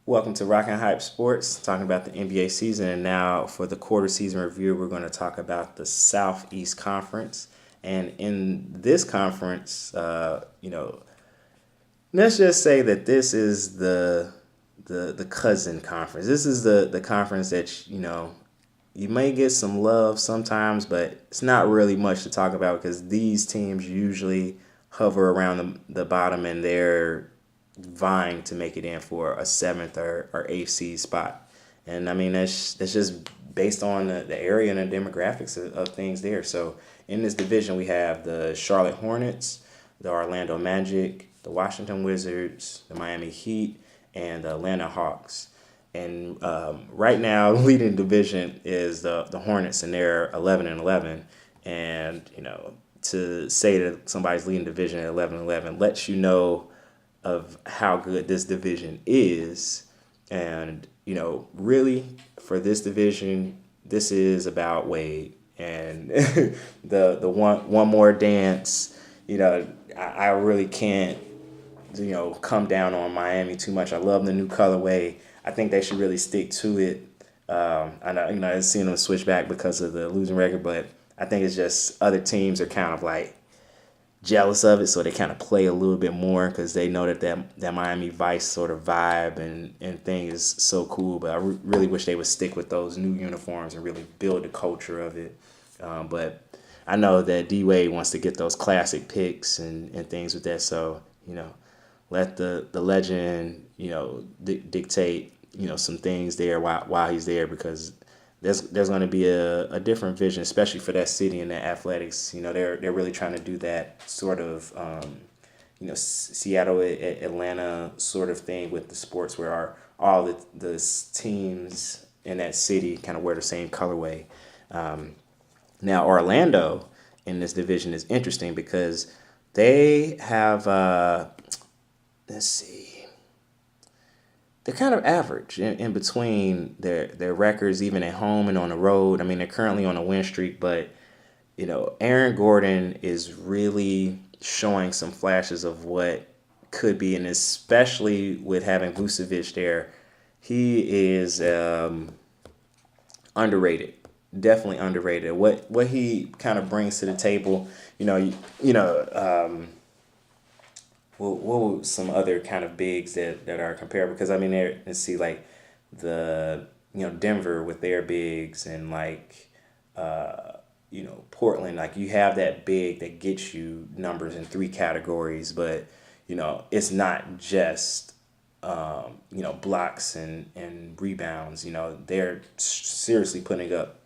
Welcome to Rock and Hype Sports, talking about the NBA season. And now for the quarter season review, we're going to talk about the Southeast Conference. And in this conference, let's just say that this is the cousin conference. This is the conference that, you may get some love sometimes, but it's not really much to talk about because these teams usually hover around the bottom and they're vying to make it in for a seventh or eighth seed spot. And I mean, that's just based on the area and the demographics of things there. So in this division, we have the Charlotte Hornets, the Orlando Magic, the Washington Wizards, the Miami Heat, and the Atlanta Hawks. And right now, leading the division is the Hornets, and they're 11-11. And to say that somebody's leading division at 11-11 lets you know of how good this division is. And really for this division, this is about Wade and the one more dance. I really can't come down on Miami too much. I love the new colorway. I think they should really stick to it. I know I've seen them switch back because of the losing record, but I think it's just other teams are kind of like jealous of it, so they kind of play a little bit more because they know that Miami Vice sort of vibe and thing is so cool. But I really wish they would stick with those new uniforms and really build the culture of it. But I know that D Wade wants to get those classic picks and things with that. So let the legend dictate some things there while he's there, because there's going to be a different vision, especially for that city and the athletics. They're really trying to do that sort of Seattle, Atlanta sort of thing with the sports, where all the teams in that city kind of wear the same colorway. Now Orlando in this division is interesting because they have let's see. They're kind of average in between their records, even at home and on the road. I mean, they're currently on a win streak, but Aaron Gordon is really showing some flashes of what could be, and especially with having Vucevic there, he is underrated. Definitely underrated. What he kind of brings to the table, what some other kind of bigs that are comparable? Because I mean, let's see, like the Denver with their bigs, and like Portland, like you have that big that gets you numbers in three categories, but it's not just blocks and rebounds. They're seriously putting up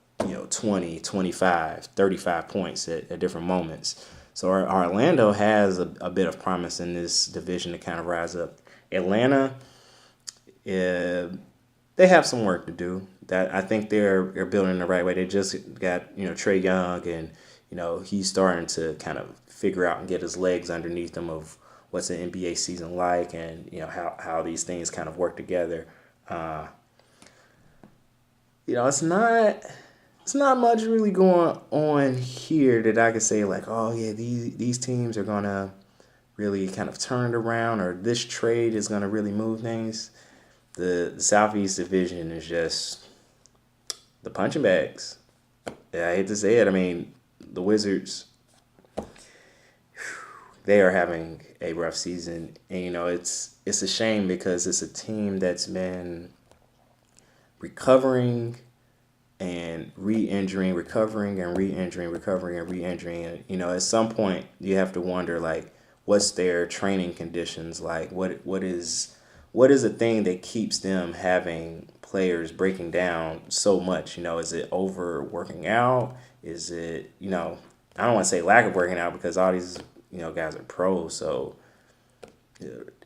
20, 25, 35 points at different moments. So Orlando has a bit of promise in this division to kind of rise up. Atlanta, they have some work to do. That I think they're building the right way. They just got Trae Young, and he's starting to kind of figure out and get his legs underneath him of what's an NBA season like, and how these things kind of work together. It's not much really going on here that I could say like, oh yeah, these teams are gonna really kind of turn it around, or this trade is gonna really move things. The Southeast Division is just the punching bags. Yeah, I hate to say it. I mean, the Wizards, they are having a rough season, and it's a shame because it's a team that's been recovering and re-injuring, recovering and re-injuring, recovering and re-injuring. And at some point you have to wonder, like, what's their training conditions like? What is the thing that keeps them having players breaking down so much? Is it over working out? Is it I don't want to say lack of working out, because all these guys are pros, so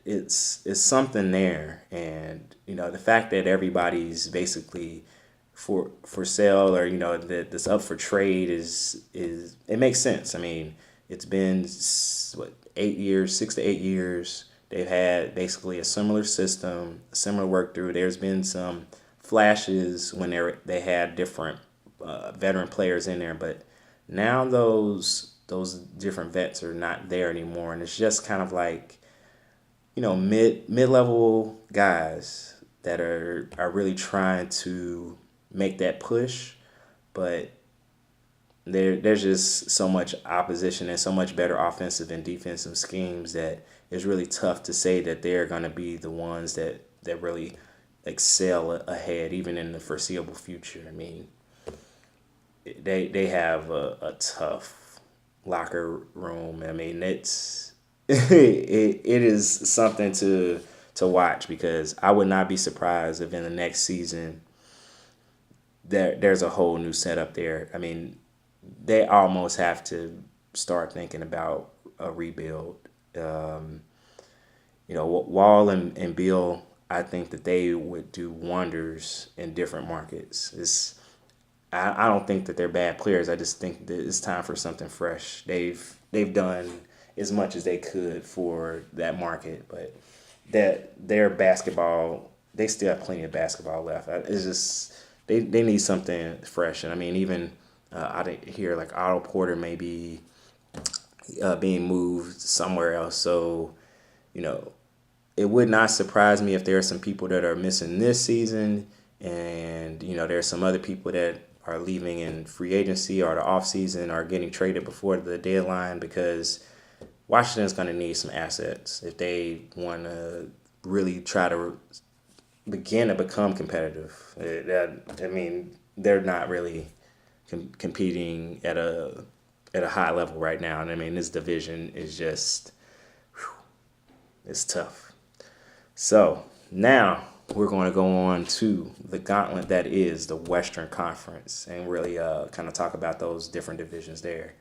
it's something there. And the fact that everybody's basically for sale, or that that's up for trade is it makes sense. I mean, it's been 6 to 8 years. They've had basically a similar system, a similar work through. There's been some flashes when they had different veteran players in there, but now those different vets are not there anymore, and it's just kind of like mid level guys that are really trying to make that push, but there's just so much opposition and so much better offensive and defensive schemes that it's really tough to say that they're going to be the ones that really excel ahead, even in the foreseeable future. I mean, they have a tough locker room. I mean, it is something to watch, because I would not be surprised if in the next season there's a whole new setup there. I mean, they almost have to start thinking about a rebuild. Wall and Beal, I think that they would do wonders in different markets. I don't think that they're bad players. I just think that it's time for something fresh. They've done as much as they could for that market, but that their basketball, they still have plenty of basketball left. It's just they need something fresh. And I mean, even I didn't hear like Otto Porter maybe being moved somewhere else. So, it would not surprise me if there are some people that are missing this season, and there's some other people that are leaving in free agency or the off season or getting traded before the deadline, because Washington's going to need some assets if they want to really try to begin to become competitive. I mean, they're not really competing at a high level right now, and I mean, this division is just it's tough. So now we're going to go on to the gauntlet that is the Western Conference, and really kind of talk about those different divisions there.